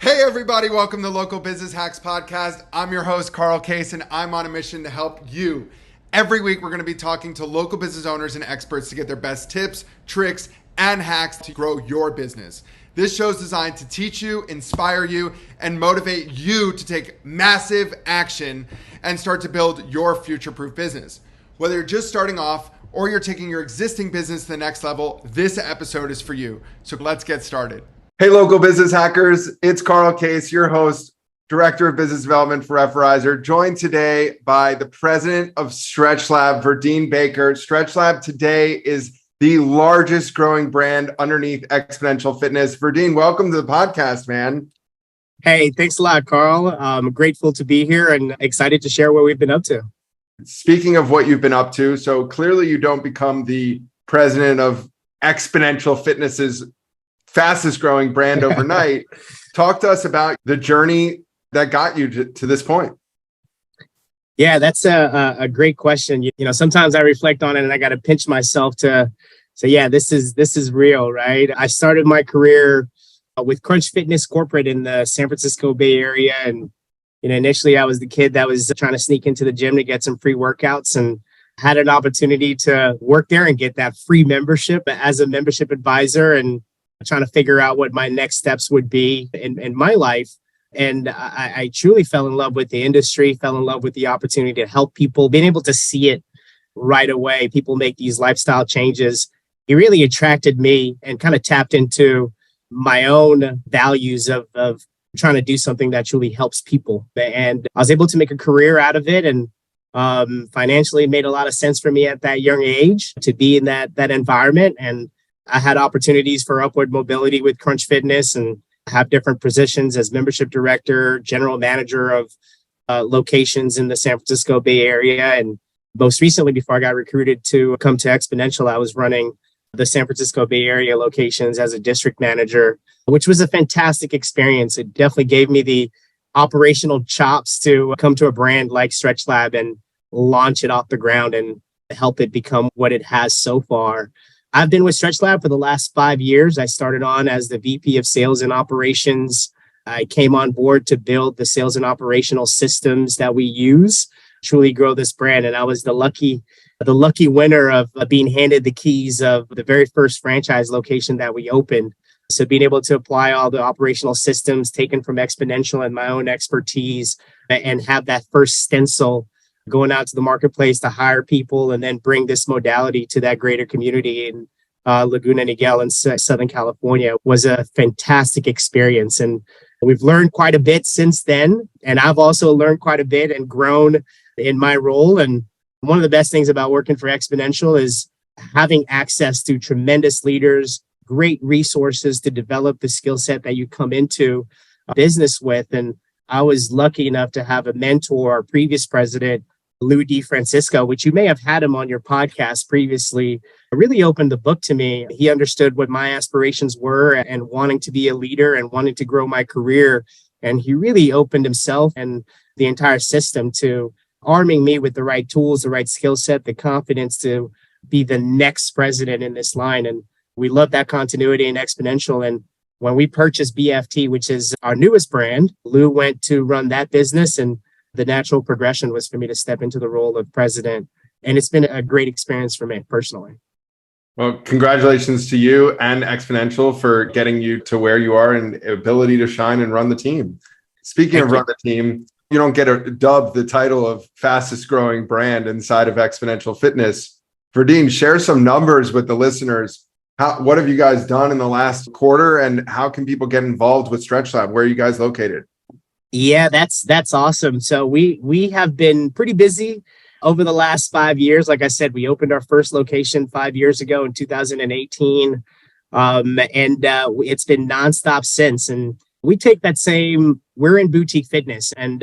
Hey everybody, welcome to Local Business Hacks Podcast. I'm your host, Carl Case, and I'm on a mission to help you. Every week, we're going to be talking to local business owners and experts to get their best tips, tricks, and hacks to grow your business. This show is designed to teach you, inspire you, and motivate you to take massive action and start to build your future-proof business. Whether you're just starting off or you're taking your existing business to the next level, this episode is for you. So let's get started. Hey, local business hackers. It's Carl Case, your host, Director of Business Development for Referrizer, joined today by the president of StretchLab, Verdine Baker. StretchLab today is the largest growing brand underneath Exponential Fitness. Verdine, welcome to the podcast, man. Hey, thanks a lot, Carl. I'm grateful to be here and excited to share what we've been up to. Speaking of what you've been up to, so clearly you don't become the president of Exponential Fitness's fastest growing brand overnight. Talk to us about the journey that got you to this point. Yeah, that's a great question. You know, sometimes I reflect on it and I got to pinch myself to say, yeah, this is real, right? I started my career with Crunch Fitness Corporate in the San Francisco Bay Area. And, you know, initially I was the kid that was trying to sneak into the gym to get some free workouts and had an opportunity to work there and get that free membership as a membership advisor and trying to figure out what my next steps would be in my life. And I truly fell in love with the industry, fell in love with the opportunity to help people, being able to see it right away. People make these lifestyle changes. It really attracted me and kind of tapped into my own values of trying to do something that truly helps people. And I was able to make a career out of it. And financially, it made a lot of sense for me at that young age to be in that environment. And I had opportunities for upward mobility with Crunch Fitness and have different positions as membership director, general manager of locations in the San Francisco Bay Area. And most recently, before I got recruited to come to Exponential, I was running the San Francisco Bay Area locations as a district manager, which was a fantastic experience. It definitely gave me the operational chops to come to a brand like StretchLab and launch it off the ground and help it become what it has so far. I've been with StretchLab for the last 5 years. I started on as the VP of Sales and Operations. I came on board to build the sales and operational systems that we use, truly grow this brand. And I was the lucky winner of being handed the keys of the very first franchise location that we opened. So being able to apply all the operational systems taken from Exponential and my own expertise and have that first stencil going out to the marketplace to hire people and then bring this modality to that greater community in Laguna Niguel in Southern California was a fantastic experience. And we've learned quite a bit since then. And I've also learned quite a bit and grown in my role. And one of the best things about working for Exponential is having access to tremendous leaders, great resources to develop the skill set that you come into business with. And I was lucky enough to have a mentor, our previous president, Lou DeFrancisco, which you may have had him on your podcast previously, really opened the book to me. He understood what my aspirations were and wanting to be a leader and wanting to grow my career. And he really opened himself and the entire system to arming me with the right tools, the right skill set, the confidence to be the next president in this line. And we love that continuity in Exponential. And when we purchased BFT, which is our newest brand, Lou went to run that business, and the natural progression was for me to step into the role of president. And it's been a great experience for me personally. Well, congratulations to you and Exponential for getting you to where you are and ability to shine and run the team. Speaking of run the team, you don't get dubbed the title of fastest growing brand inside of Exponential Fitness. Verdine, share some numbers with the listeners. What have you guys done in the last quarter and how can people get involved with StretchLab? Where are you guys located? Yeah, that's awesome. So we have been pretty busy over the last 5 years. Like I said, we opened our first location 5 years ago in 2018. It's been nonstop since. And we take that we're in boutique fitness. And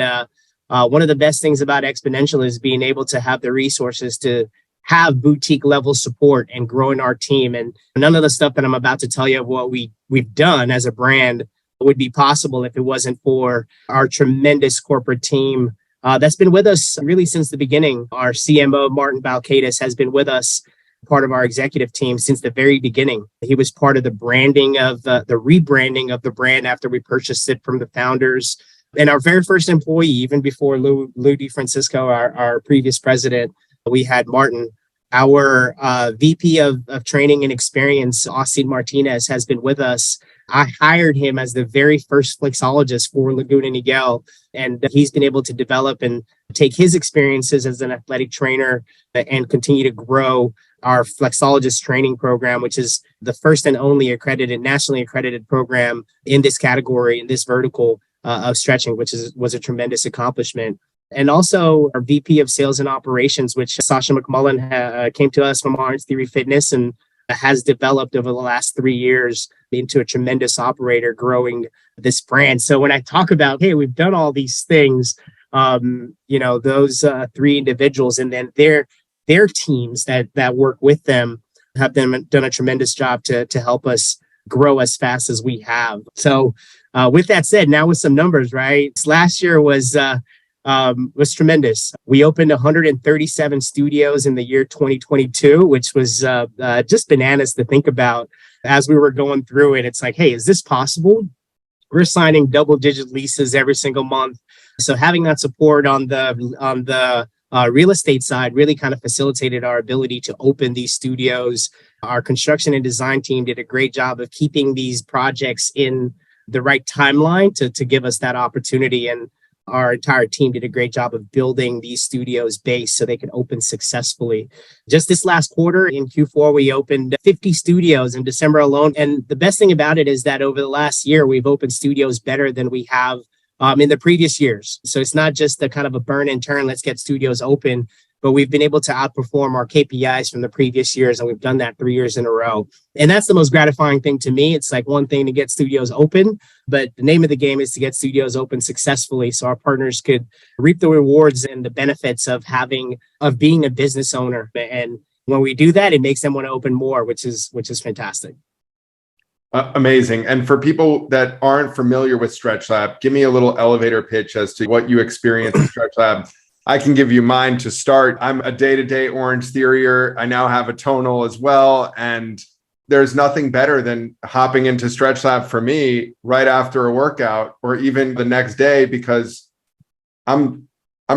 one of the best things about Exponential is being able to have the resources to have boutique level support and growing our team. And none of the stuff that I'm about to tell you of what we've done as a brand would be possible if it wasn't for our tremendous corporate team that's been with us really since the beginning. Our CMO, Martin Balkaitis, has been with us part of our executive team since the very beginning. He was part of the branding of the rebranding of the brand after we purchased it from the founders. And our very first employee, even before Lou DeFrancisco, our previous president, we had Martin. Our VP of training and experience, Austin Martinez, has been with us. I hired him as the very first flexologist for Laguna Niguel, and he's been able to develop and take his experiences as an athletic trainer and continue to grow our flexologist training program, which is the first and only nationally accredited program in this category, in this vertical of stretching, which was a tremendous accomplishment. And also our VP of Sales and Operations, which Sasha McMullen came to us from Orange Theory Fitness and has developed over the last 3 years into a tremendous operator growing this brand. So when I talk about, hey, we've done all these things, those 3 individuals and then their teams that work with them have done a tremendous job to help us grow as fast as we have. So with that said, now with some numbers, right? Last year was tremendous. We opened 137 studios in the year 2022, which was just bananas to think about as we were going through it. It's like, hey, is this possible? We're signing double-digit leases every single month. So having that support on the real estate side really kind of facilitated our ability to open these studios. Our construction and design team did a great job of keeping these projects in the right timeline to give us that opportunity. And our entire team did a great job of building these studios base so they could open successfully. Just this last quarter in Q4, we opened 50 studios in December alone. And the best thing about it is that over the last year, we've opened studios better than we have in the previous years. So it's not just a kind of a burn and turn, let's get studios open, but we've been able to outperform our KPIs from the previous years. And we've done that 3 years in a row. And that's the most gratifying thing to me. It's like one thing to get studios open, but the name of the game is to get studios open successfully so our partners could reap the rewards and the benefits of being a business owner. And when we do that, it makes them want to open more, which is fantastic. Amazing. And for people that aren't familiar with StretchLab, give me a little elevator pitch as to what you experience at StretchLab. I can give you mine to start. I'm a day-to-day Orange Theorier. I now have a tonal as well. And there's nothing better than hopping into StretchLab for me right after a workout or even the next day, because I'm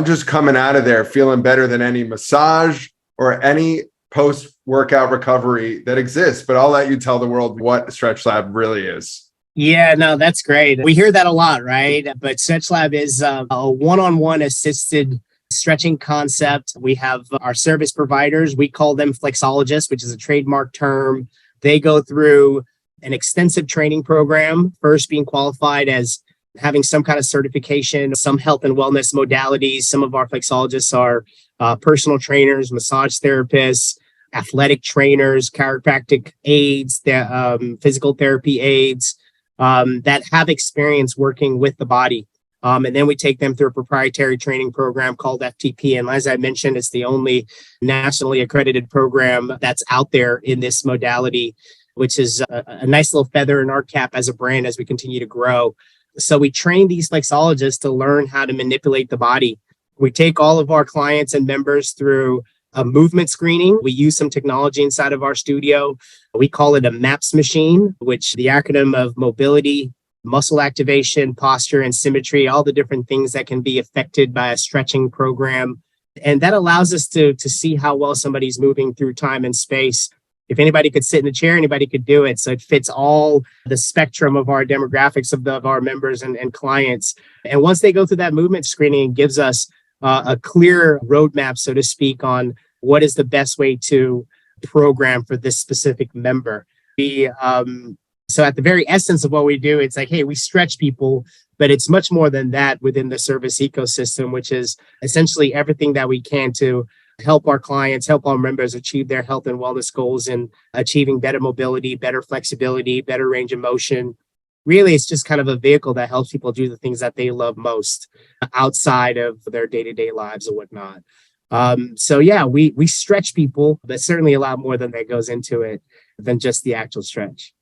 just coming out of there feeling better than any massage or any post-workout recovery that exists. But I'll let you tell the world what StretchLab really is. Yeah, no, that's great. We hear that a lot, right? But StretchLab is a one-on-one assisted stretching concept. We have our service providers. We call them flexologists, which is a trademark term. They go through an extensive training program, first being qualified as having some kind of certification, some health and wellness modalities. Some of our flexologists are personal trainers, massage therapists, athletic trainers, chiropractic aides, physical therapy aides that have experience working with the body. And then we take them through a proprietary training program called FTP. And as I mentioned, it's the only nationally accredited program that's out there in this modality, which is a nice little feather in our cap as a brand as we continue to grow. So we train these flexologists to learn how to manipulate the body. We take all of our clients and members through a movement screening. We use some technology inside of our studio. We call it a MAPS machine, which the acronym of mobility, muscle activation, posture, and symmetry, all the different things that can be affected by a stretching program. And that allows us to see how well somebody's moving through time and space. If anybody could sit in the chair, anybody could do it. So it fits all the spectrum of our demographics of our members and clients. And once they go through that movement screening, it gives us a clear roadmap, so to speak, on what is the best way to program for this specific member. So at the very essence of what we do, it's like, hey, we stretch people, but it's much more than that within the service ecosystem, which is essentially everything that we can to help our clients, help our members achieve their health and wellness goals and achieving better mobility, better flexibility, better range of motion. Really, it's just kind of a vehicle that helps people do the things that they love most outside of their day-to-day lives and whatnot. So yeah, we stretch people, but certainly a lot more than that goes into it than just the actual stretch.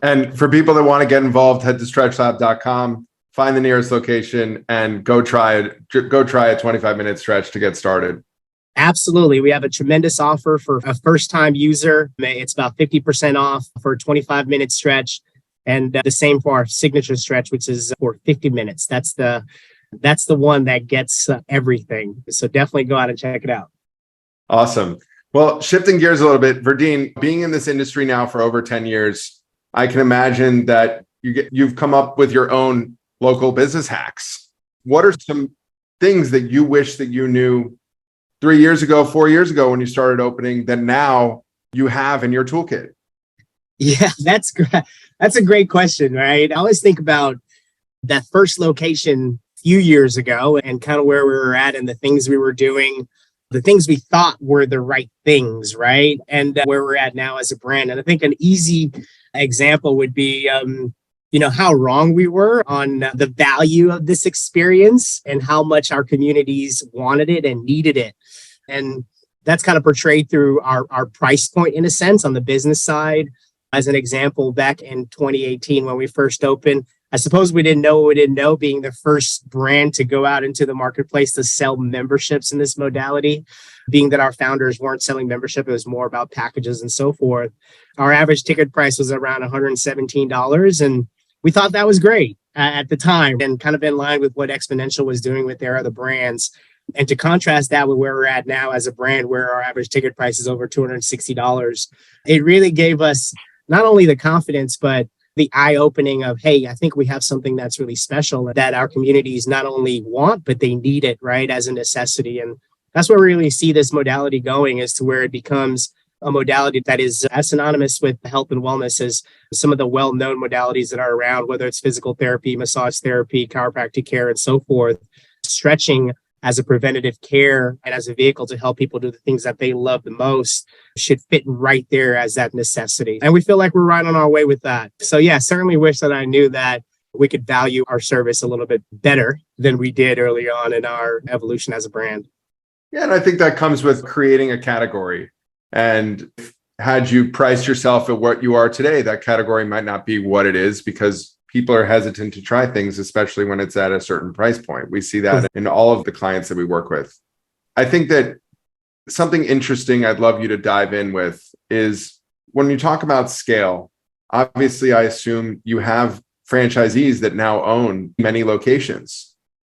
And for people that want to get involved, head to StretchLab.com, find the nearest location, and go try it. Go try a 25-minute stretch to get started. Absolutely. We have a tremendous offer for a first time user. It's about 50% off for a 25-minute stretch. And the same for our signature stretch, which is for 50 minutes. That's the one that gets everything. So definitely go out and check it out. Awesome. Well, shifting gears a little bit, Verdine, being in this industry now for over 10 years, I can imagine that you've come up with your own local business hacks. What are some things that you wish that you knew 3 years ago, 4 years ago when you started opening that now you have in your toolkit? Yeah, that's a great question, right? I always think about that first location a few years ago and kind of where we were at and the things we were doing, the things we thought were the right things, right? And where we're at now as a brand. And I think an easy example would be, how wrong we were on the value of this experience and how much our communities wanted it and needed it. And that's kind of portrayed through our price point in a sense on the business side. As an example, back in 2018, when we first opened, I suppose we didn't know what we didn't know, being the first brand to go out into the marketplace to sell memberships in this modality, being that our founders weren't selling membership. It was more about packages and so forth. Our average ticket price was around $117. And we thought that was great at the time and kind of in line with what Exponential was doing with their other brands. And to contrast that with where we're at now as a brand, where our average ticket price is over $260, it really gave us not only the confidence, but the eye-opening of, hey, I think we have something that's really special that our communities not only want, but they need it, right, as a necessity. And that's where we really see this modality going, is to where it becomes a modality that is as synonymous with health and wellness as some of the well-known modalities that are around, whether it's physical therapy, massage therapy, chiropractic care, and so forth. Stretching as a preventative care and as a vehicle to help people do the things that they love the most should fit right there as that necessity. And we feel like we're right on our way with that. So yeah, certainly wish that I knew that we could value our service a little bit better than we did early on in our evolution as a brand. Yeah, and I think that comes with creating a category. And had you priced yourself at what you are today, that category might not be what it is because people are hesitant to try things, especially when it's at a certain price point. We see that in all of the clients that we work with. I think that something interesting I'd love you to dive in with is when you talk about scale, obviously, I assume you have franchisees that now own many locations.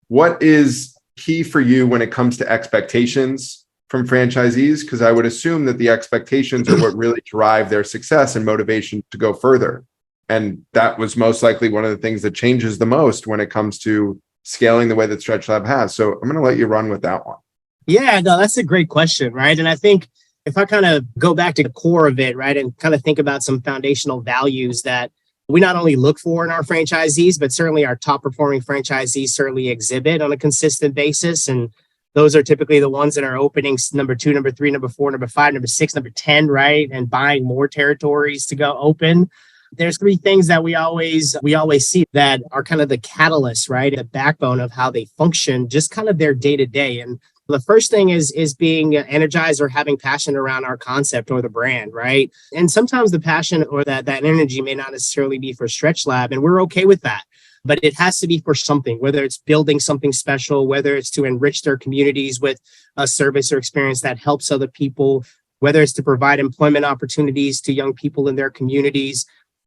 What is key for you when it comes to expectations from franchisees? Because I would assume that the expectations are what really drive their success and motivation to go further. And that was most likely one of the things that changes the most when it comes to scaling the way that StretchLab has. So I'm going to let you run with that one. Yeah, no, that's a great question, right? And I think if I kind of go back to the core of it, right, and kind of think about some foundational values that we not only look for in our franchisees, but certainly our top performing franchisees certainly exhibit on a consistent basis. And those are typically the ones that are opening number 2, number 3, number 4, number 5, number 6, number 10, right? And buying more territories to go open. There's 3 things that we always see that are kind of the catalyst, right? The backbone of how they function, just kind of their day to day. And the first thing is being energized or having passion around our concept or the brand, right? And sometimes the passion or that energy may not necessarily be for StretchLab, and we're okay with that. But it has to be for something, whether it's building something special, whether it's to enrich their communities with a service or experience that helps other people, whether it's to provide employment opportunities to young people in their communities.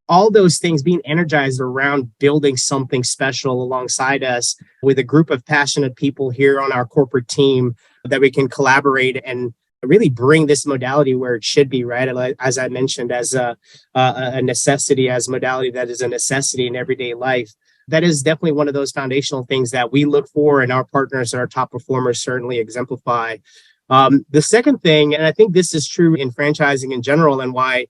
All those things, being energized around building something special alongside us with a group of passionate people here on our corporate team that we can collaborate and really bring this modality where it should be, right? As I mentioned, as a necessity, as a modality that is a necessity in everyday life. That is definitely one of those foundational things that we look for, and our partners and our top performers certainly exemplify. The second thing, and I think this is true in franchising in general, and why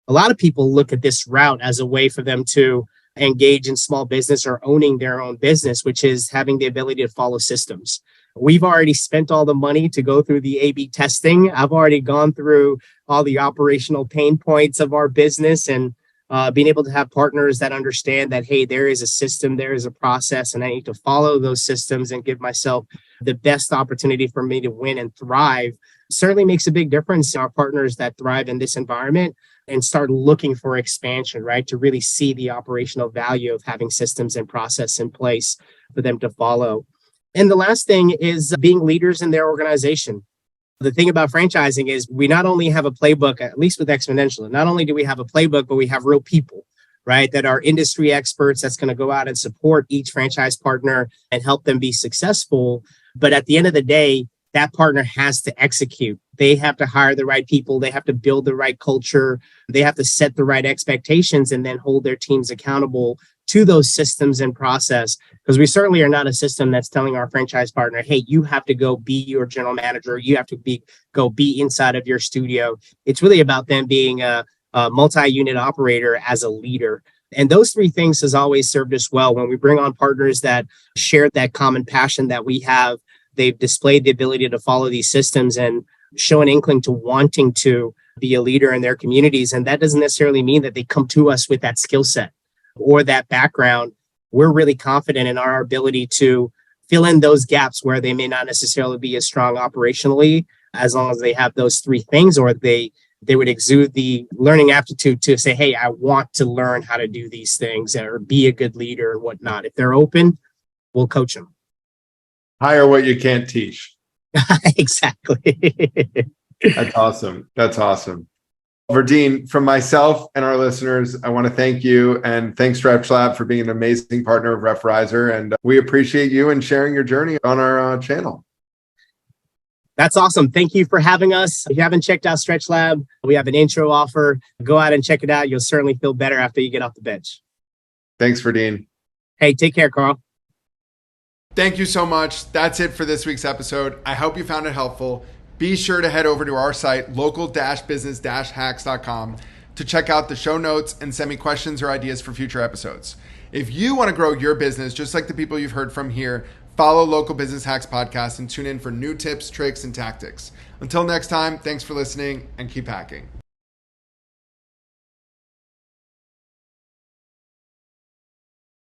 a lot of people look at this route as a way for them to engage in small business or owning their own business, which is having the ability to follow systems. We've already spent all the money to go through the A/B testing. I've already gone through all the operational pain points of our business, and being able to have partners that understand that, hey, there is a system, there is a process, and I need to follow those systems and give myself the best opportunity for me to win and thrive certainly makes a big difference in our partners that thrive in this environment and start looking for expansion, right? To really see the operational value of having systems and process in place for them to follow. And the last thing is being leaders in their organization. The thing about franchising is we not only have a playbook, at least with Exponential, not only do we have a playbook, but we have real people, right? That are industry experts that's going to go out and support each franchise partner and help them be successful. But at the end of the day, that partner has to execute. They have to hire the right people. They have to build the right culture. They have to set the right expectations and then hold their teams accountable to those systems and process. Because we certainly are not a system that's telling our franchise partner, hey, you have to go be your general manager. You have to go be inside of your studio. It's really about them being a multi-unit operator as a leader. And those three things has always served us well. When we bring on partners that share that common passion that we have, they've displayed the ability to follow these systems and show an inkling to wanting to be a leader in their communities. And that doesn't necessarily mean that they come to us with that skill set or that background. We're really confident in our ability to fill in those gaps where they may not necessarily be as strong operationally, as long as they have those three things, or they would exude the learning aptitude to say, hey, I want to learn how to do these things or be a good leader and whatnot. If they're open, we'll coach them. Hire what you can't teach. Exactly. That's awesome. That's awesome. Verdine, from myself and our listeners, I want to thank you and thanks StretchLab for being an amazing partner of Referrizer. And we appreciate you and sharing your journey on our channel. That's awesome. Thank you for having us. If you haven't checked out StretchLab, we have an intro offer. Go out and check it out. You'll certainly feel better after you get off the bench. Thanks, Verdine. Hey, take care, Carl. Thank you so much. That's it for this week's episode. I hope you found it helpful. Be sure to head over to our site, local-business-hacks.com, to check out the show notes and send me questions or ideas for future episodes. If you want to grow your business, just like the people you've heard from here, follow Local Business Hacks Podcast and tune in for new tips, tricks, and tactics. Until next time, thanks for listening and keep hacking.